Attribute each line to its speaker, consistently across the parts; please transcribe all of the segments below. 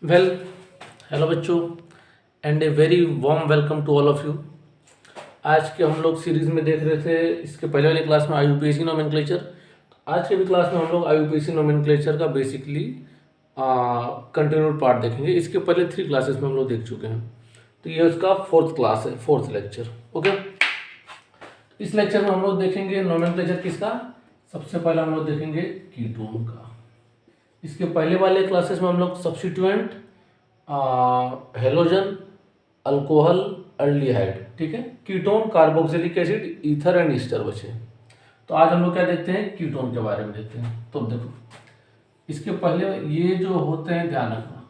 Speaker 1: Well, hello बच्चों and a very warm welcome to all of you. आज के हम लोग सीरीज में देख रहे थे इसके पहले वाली क्लास में आईयूपीएसी नोमेनक्लेचर। आज के भी क्लास में हम लोग आईयूपीएसी नोमेनक्लेचर का बेसिकली कंटिन्यूड पार्ट देखेंगे। इसके पहले 3 क्लासेस में हम लोग देख चुके हैं, तो ये उसका 4th क्लास है, 4th लेक्चर। ओके, इस लेक्चर में हम लोग देखेंगे नोमेनक्लेचर किसका। सबसे पहले हम लोग देखेंगे कीटोन का। इसके पहले वाले क्लासेस में हम लोग सब्स्टिट्यूएंट, हेलोजन, अल्कोहल, एल्डिहाइड, ठीक है, ketone, carboxylic acid, ether and Easter बचे। तो आज हम लोग क्या देखते हैं, कीटोन के बारे में देखते हैं। तो देखो, इसके पहले ये जो होते हैं, ध्यान रखना,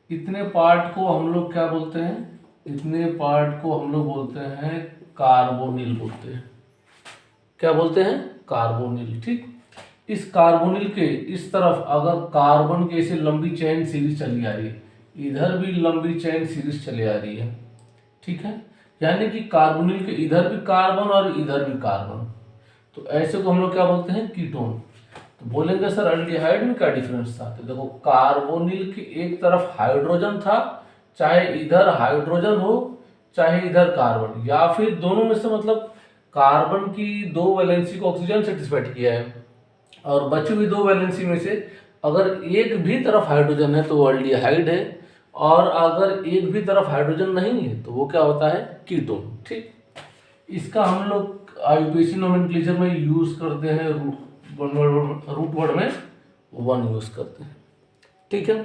Speaker 1: इतने पार्ट को हम लोग क्या बोलते हैं, इतने पार्ट को हम लोग बोलते हैं कार्बोनिल बोलते हैं। क्या बोलते हैं, कार्बोनिल। ठीक, इस कार्बोनिल के इस तरफ अगर कार्बन की ऐसे लंबी चेन सीरीज चली आ रही है, इधर भी लंबी चेन सीरीज चली आ रही है, ठीक है, यानी कि कार्बोनिल के इधर भी कार्बन और इधर भी कार्बन, तो ऐसे को हम लोग क्या बोलते हैं, कीटोन। तो बोलेंगे सर एल्डिहाइड में क्या डिफरेंस था। तो देखो, कार्बोनिल की एक तरफ हाइड्रोजन था, चाहे इधर हाइड्रोजन हो चाहे इधर कार्बन, या फिर दोनों में से, मतलब कार्बन की 2 वैलेंसी को ऑक्सीजन सेटिस्फाइड किया है और बची हुई 2 वैलेंसी में से अगर एक भी तरफ हाइड्रोजन है तो वो एल्डिहाइड है, और अगर एक भी तरफ हाइड्रोजन नहीं है तो वो क्या होता है, कीटोन। ठीक, इसका हम लोग आईयूपीएसी नोमेनक्लेचर में यूज करते हैं, रूट वर्ड में 1 यूज करते हैं। ठीक है,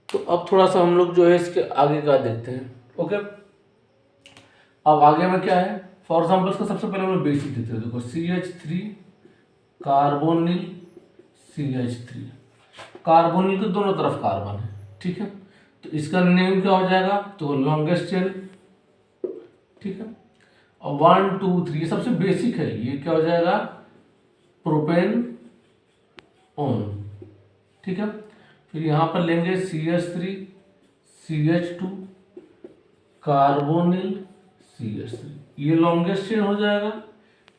Speaker 1: तो अब थोड़ा सा हम लोग जो है इसके आगे का देखते हैं। ओके, अब आगे में क्या है, फॉर एग्जाम्पल इसका सबसे पहले हम लोग बेसिक देखते हैं। देखो, CH3 कार्बोनिल CH3, कार्बोनिल के दोनों तरफ कार्बन है, ठीक है, तो इसका नेम क्या हो जाएगा, तो लॉन्गेस्ट चेन, ठीक है, और 1 2 3 ये सबसे बेसिक है, ये क्या हो जाएगा, प्रोपेन ओन, ठीक है। फिर यहाँ पर लेंगे CH3 CH2 कार्बोनिल CH3, ये लॉन्गेस्ट चेन हो जाएगा।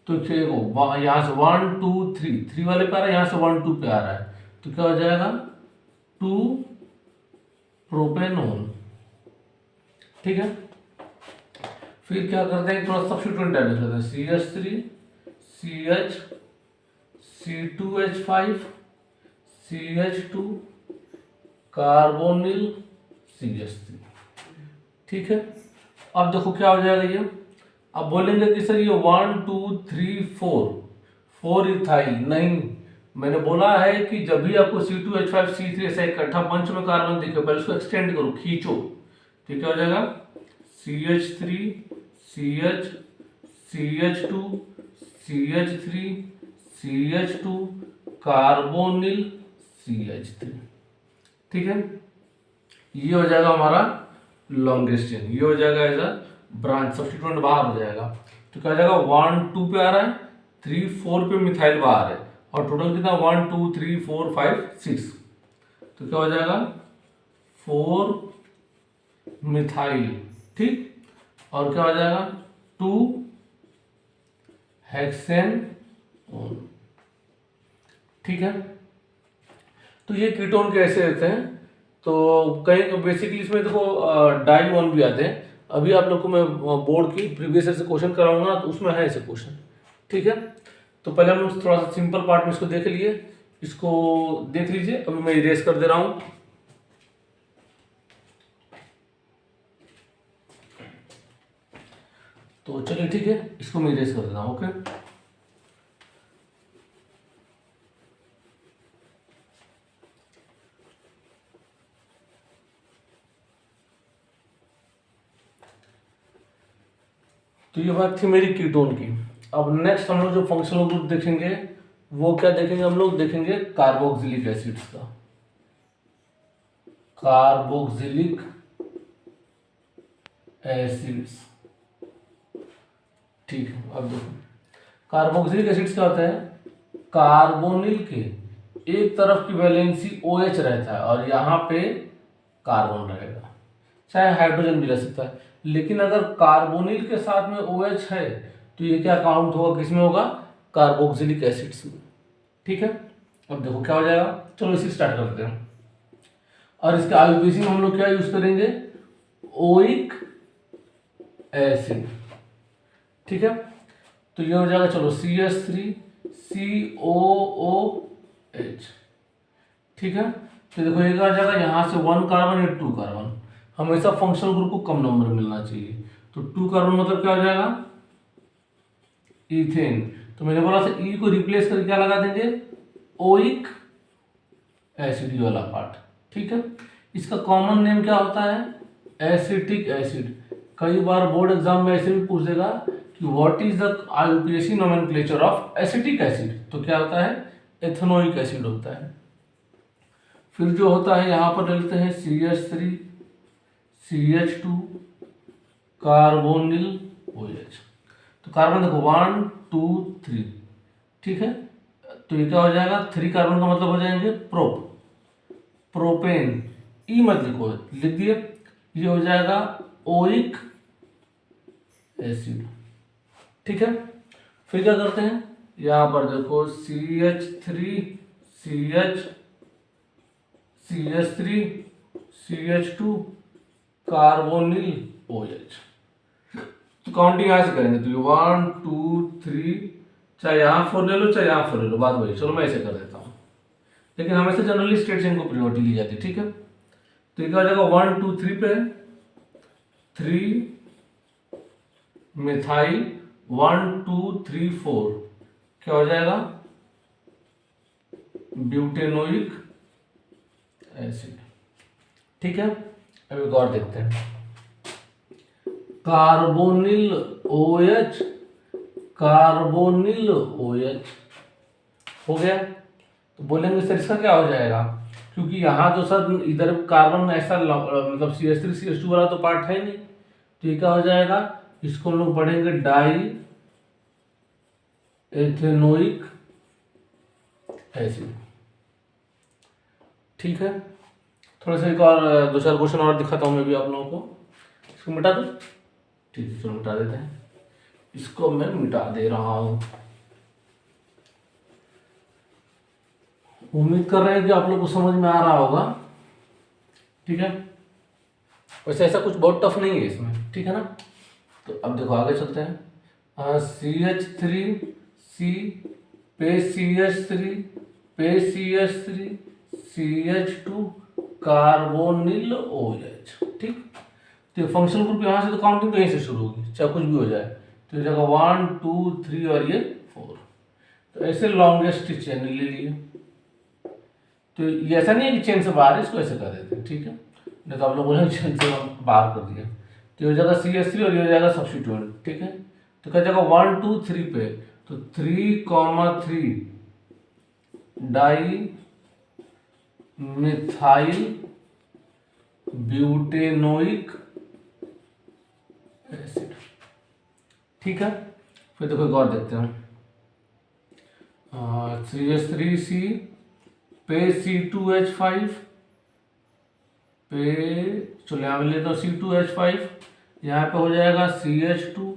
Speaker 1: तो देखो, यहाँ से 1 2 3 वाले पे आ रहा है, यहाँ से 1 2 पे आ रहा है, तो क्या हो जाएगा, 2 प्रोपेनोन, ठीक है। फिर क्या करते हैं, थोड़ा सब्स्टिट्यूएंट ऐड करते हैं, CH3 CH C2H5 CH2 carbonyl CH3, ठीक है। अब देखो क्या हो जाएगा ये, अब बोलेंगे कि सर ये 1 2 3 4 इथाइल, नहीं, मैंने बोला है कि जब भी आपको C2H5 C3 ऐसा इकट्ठा पंच में कार्बन दिखे, पहले उसको एक्सटेंड करो, खींचो, ठीक है, हो जाएगा CH3 CH CH2 CH3 CH2 carbonyl CH3, ठीक है। ये हो जाएगा हमारा लॉन्गेस्ट चेन, ये हो जाएगा एज अ ब्रांच, सब्स्टिट्यूएंट बाहर हो जाएगा, तो क्या हो जाएगा, 1 2 पे आ रहा है, 3 4 पे मिथाइल बाहर है, और टोटल कितना, 1 2 3 4 5 6, तो क्या हो जाएगा, 4 मिथाइल, ठीक, और क्या हो जाएगा, 2 हेक्सेन, ठीक है। तो ये कीटोन कैसे रहते हैं, तो कहीं बेसिकली इसमें देखो डाई वन भी आते हैं। अभी आप लोग को मैं बोर्ड की प्रीवियस ईयर से क्वेश्चन कराऊंगा ना, तो उसमें है ऐसे क्वेश्चन, ठीक है। तो पहले हम लोग थोड़ा सा सिंपल पार्ट में इसको देख लिए, इसको देख लीजिए, अभी मैं इरेज कर दे रहा हूं। तो चलिए ठीक है, इसको मैं इरेज कर देता हूं। ओके, तो ये बात थी मेरी कीटोन की। अब नेक्स्ट हम लोग जो फंक्शनल ग्रुप देखेंगे, वो क्या देखेंगे, हम लोग देखेंगे कार्बोक्सिलिक एसिड्स का, कार्बोक्सिलिक एसिड्स, ठीक है। अब देखो, कार्बोक्सिलिक एसिड्स क्या होता है, कार्बोनिल के एक तरफ की वैलेंसी OH रहता है और यहाँ पे कार्बन रहेगा, चाहे हाइड्रोजन भी रह सकता है, लेकिन अगर कार्बोनिल के साथ में OH है तो ये क्या काउंट होगा, किसमें होगा, कार्बोक्सिलिक एसिड्स में, ठीक है। अब देखो क्या हो जाएगा, चलो इसी स्टार्ट करते हैं। और इसके आईयूपीएसी में हम लोग क्या यूज करेंगे, ओइक एसिड, ठीक है। तो ये हो जाएगा, चलो CH3 COOH, ठीक है। तो देखो ये क्या हो जाएगा, यहाँ से 1 कार्बन या 2 कार्बन, हमेशा फंक्शनल ग्रुप को कम नंबर मिलना चाहिए। तो 2 कार्बन मतलब क्या हो जाएगा, इथेन। तो मैंने बोला था ई को रिप्लेस करके क्या लगा देंगे, ओइक एसिड वाला पार्ट, ठीक है। इसका कॉमन नेम क्या होता है, एसिटिक एसिड। कई बार बोर्ड एग्जाम में ऐसे भी पूछ देगा कि what is the IUPAC nomenclature of acetic acid, तो क्या होता है, एथेनोइक एसिड होता है। फिर जो होता है यहाँ पर लिखते हैं CH3 CH2 कार्बोनिल OH। तो कार्बन देखो 1 2 3, ठीक है। तो ये क्या हो जाएगा, 3 कार्बन का मतलब हो जाएंगे प्रोपेन, ई मत लिखो, लिख दिए, ये हो जाएगा ओइक एसिड, ठीक है। फिर क्या करते हैं, यहाँ पर देखो CH3 CH2 कार्बोनिल OH। तो काउंटिंग यहाँ से करेंगे, तो 1 2 3, चाहे यहाँ 4 ले लो चाहे यहाँ 4 ले लो, बात वही। चलो मैं ऐसे कर देता हूँ, लेकिन हमेशा जनरली स्ट्रेट चेन को प्रायोरिटी ली जाती है, ठीक है। तो ये क्या हो जाएगा, 1 2 3 पे 3 मिथाइल 1 2 3 4 क्या हो जाएगा, ब्यूटेनोइक एसिड, ठीक है। अब एक और देखते हैं, कार्बोनिल OH कार्बोनिल OH हो गया। तो बोलेंगे सर इसका क्या हो जाएगा, क्योंकि यहाँ तो सर इधर कार्बन ऐसा मतलब CH3 CH2 वाला तो पार्ट है नहीं, तो ये क्या हो जाएगा, इसको हम लोग पढ़ेंगे डाई एथेनोइक एसिड, ठीक है। थोड़ा सा एक और 2-4 क्वेश्चन और दिखाता हूँ मैं भी आप लोगों को। इसको मिटा दो, ठीक है, चलो मिटा देते हैं, इसको मैं मिटा दे रहा हूँ। उम्मीद कर रहे हैं कि आप लोग को समझ में आ रहा होगा, ठीक है। वैसे ऐसा कुछ बहुत टफ नहीं है इसमें, ठीक है ना। तो अब देखो आगे चलते हैं, CH3C पे CH3 पे CH3 CH2 कार्बोनिल OH, ठीक। तो फंक्शनल ग्रुप यहाँ से तो काउंटिंग तो यहीं से शुरू होगी, चाहे कुछ भी हो जाए। तो जगह 1 2 3 और ये 4, तो ऐसे लॉन्गेस्ट चेन ले लिए। तो ये ऐसा नहीं है कि चेन से बाहर है, इसको ऐसे कर देते हैं, ठीक है। नहीं तो आप लोग बोलेंगे चेन से बाहर कर दिया। तो ये जगह CH3 और ये हो जाएगा सब्स्टिट्यूएंट, ठीक है। तो क्या जगह 1 2 3 पे, तो 3,3 डाई मिथाइल ब्यूटेनोइक एसिड, ठीक है। फिर देखो एक और देखते हैं, CH3C पे C2H5 पे, चलो यहाँ पे लेता हूँ C2H5, यहाँ पे हो जाएगा CH2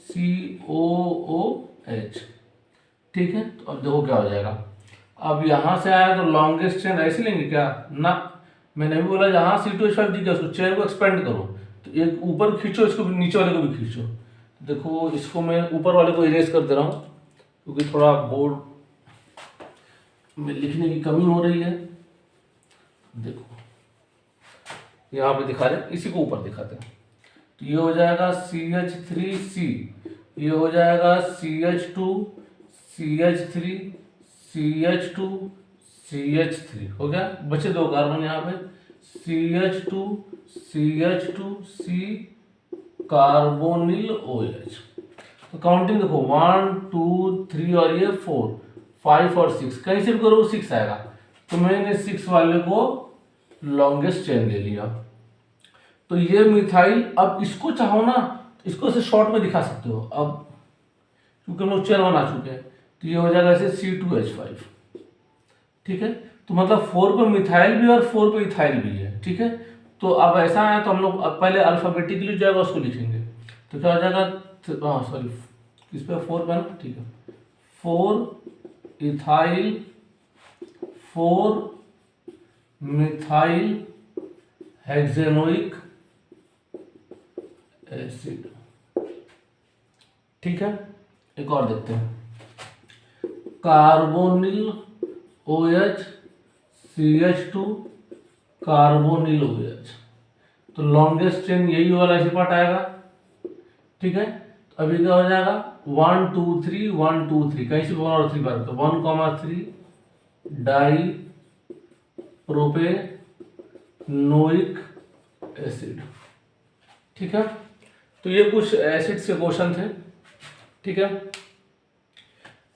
Speaker 1: COOH, ठीक है। तो अब देखो क्या हो जाएगा, अब यहाँ से आया तो लॉन्गेस्ट चेन ऐसे लेंगे क्या ना, मैंने भी बोला जहाँ C2H5 दिखा उसको चेन को एक्सपेंड करो, तो एक ऊपर खींचो, इसको नीचे वाले को भी खींचो। देखो इसको मैं ऊपर वाले को इरेज कर दे रहा हूँ, क्योंकि थोड़ा बोर्ड में लिखने की कमी हो रही है। देखो यहाँ पे दिखा रहे, इसी को ऊपर दिखाते हैं। तो ये हो जाएगा CH3C, ये हो जाएगा CH2 CH3 CH2 CH3, हो गया। बचे 2 कार्बन यहाँ पे, CH2 CH2 C carbonyl OH। तो काउंटिंग देखो 1 2 3 और ये 4 5 और 6, कहीं से भी करो 6 आएगा। तो मैंने 6 वाले को लॉन्गेस्ट चेन ले लिया। तो ये मिथाइल, अब इसको चाहो ना इसको ऐसे शॉर्ट में दिखा सकते हो, अब क्योंकि हम लोग चेन बना चुके हैं। तो ये हो जाएगा ऐसे C2H5, ठीक है। तो मतलब 4 पे मिथाइल भी और 4 पे इथाइल भी है, ठीक है। तो अब ऐसा है, तो हम लोग अब पहले अल्फाबेटिकली जाएगा उसको लिखेंगे। तो क्या हो जाएगा, सॉरी किस पे 4 पे ना, ठीक है। 4 इथाइल 4 मिथाइल हेक्सेनोइक एसिड। ठीक है, एक और देखते हैं, carbonyl OH CH2 carbonyl OH। तो लॉन्गेस्ट चेन यही वाला इसी पार्ट आएगा। ठीक है, तो अभी क्या हो जाएगा 1 2 3 1 2 3, कहीं से 1 और 3 बार तो 1,3 डाई प्रोपेनोइक एसिड। ठीक है, तो ये कुछ एसिड्स के क्वेश्चन थे। ठीक है,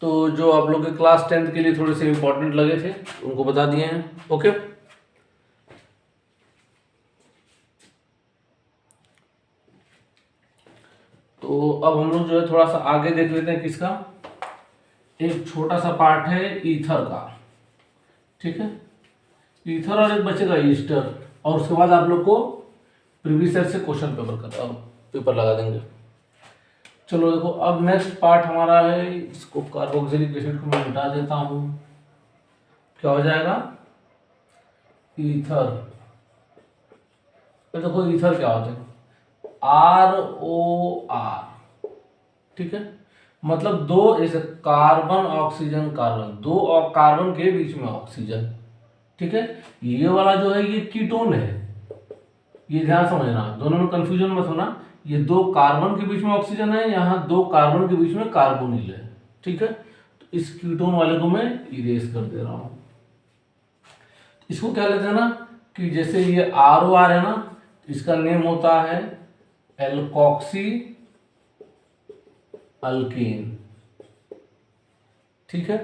Speaker 1: तो जो आप लोग के क्लास 10th के लिए थोड़े से इंपॉर्टेंट लगे थे उनको बता दिए हैं। ओके, तो अब हम लोग जो है थोड़ा सा आगे देख लेते हैं किसका, एक छोटा सा पार्ट है ईथर का। ठीक है, ईथर और एक बचेगा ईस्टर, और उसके बाद आप लोग को प्रीवियस ईयर से क्वेश्चन पेपर लगा देंगे। चलो देखो, अब नेक्स्ट पार्ट हमारा है, इसको कार्बोक्सिलिक एसिड को मैं हटा देता हूं, क्या हो जाएगा ईथर। तो देखो ईथर क्या होता है, ROR। ठीक है, मतलब दो ऐसे कार्बन ऑक्सीजन कार्बन, दो और कार्बन के बीच में ऑक्सीजन। ठीक है, ये वाला जो है ये कीटोन है, ये ध्यान समझना, दोनों में कंफ्यूजन मत होना। ये दो कार्बन के बीच में ऑक्सीजन है, यहाँ दो कार्बन के बीच में कार्बोनिल है। ठीक है, तो इस कीटोन वाले को मैं इरेज कर दे रहा हूं। इसको क्या लेते हैं ना कि जैसे ये ROR है ना, इसका नेम होता है एल्कोक्सी अल्कीन। ठीक है,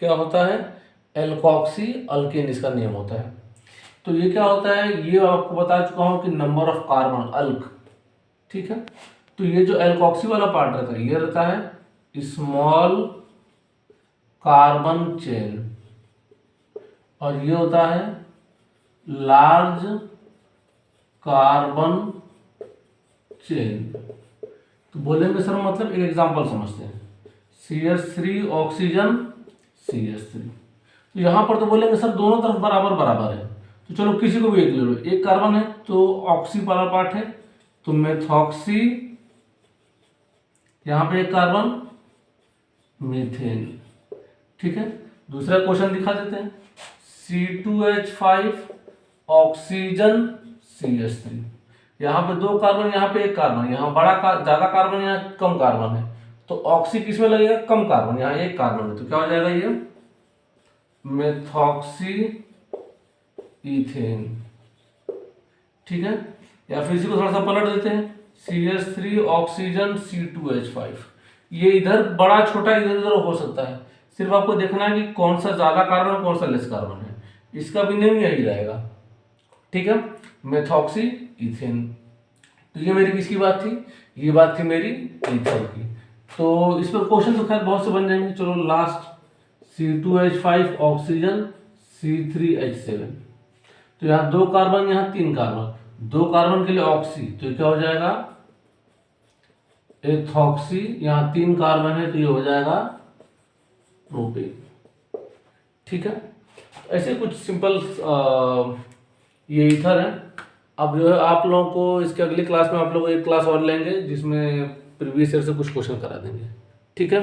Speaker 1: क्या होता है एल्कोक्सी अल्कीन, इसका नेम होता है। तो ये क्या होता है, ये आपको बता चुका हूं कि नंबर ऑफ कार्बन अल्क। ठीक है, तो ये जो एल्कोक्सी वाला पार्ट रहता है ये रहता है स्मॉल कार्बन चेन, और ये होता है लार्ज कार्बन चेन। तो बोलेंगे सर मतलब एक एग्जांपल समझते हैं, CH3 ऑक्सीजन CH3। तो यहां पर तो बोलेंगे सर दोनों तरफ बराबर बराबर है, तो चलो किसी को भी एक ले लो, एक कार्बन है तो ऑक्सी वाला पार्ट है, तो मेथॉक्सी, यहां पे एक कार्बन मीथेन। ठीक है, दूसरा क्वेश्चन दिखा देते हैं, C2H5 ऑक्सीजन CH3। यहाँ पे दो कार्बन, यहाँ पे एक कार्बन, यहाँ ज्यादा कार्बन, यहाँ कम कार्बन है, तो ऑक्सी किस में लगेगा कम कार्बन, यहाँ एक कार्बन है, तो क्या हो जाएगा ये मेथॉक्सी इथेन। ठीक है, या फिर इसी को थोड़ा सा पलट देते हैं, CH3 ऑक्सीजन C2H5। ये इधर बड़ा छोटा इधर उधर हो सकता है, सिर्फ आपको देखना है कि कौन सा ज्यादा कार्बन कौन सा लेस कार्बन है, इसका भी नेम यही रहेगा। ठीक है, मेथॉक्सी इथेन। तो ये मेरी किसकी बात थी, ये बात थी मेरी ईथर की। तो इस पर क्वेश्चन तो खैर बहुत से बन जाएंगे। चलो लास्ट, C2H5 ऑक्सीजन C3H7। तो यहाँ दो कार्बन, यहाँ तीन कार्बन, दो कार्बन के लिए ऑक्सी, तो क्या हो जाएगा एथॉक्सी, यहाँ तीन कार्बन है तो ये हो जाएगा प्रोपेन। ठीक है, ऐसे कुछ सिंपल ये ईथर है। अब जो है आप लोगों को इसके अगली क्लास में आप लोग एक क्लास और लेंगे जिसमें प्रीवियस ईयर से कुछ क्वेश्चन करा देंगे। ठीक है।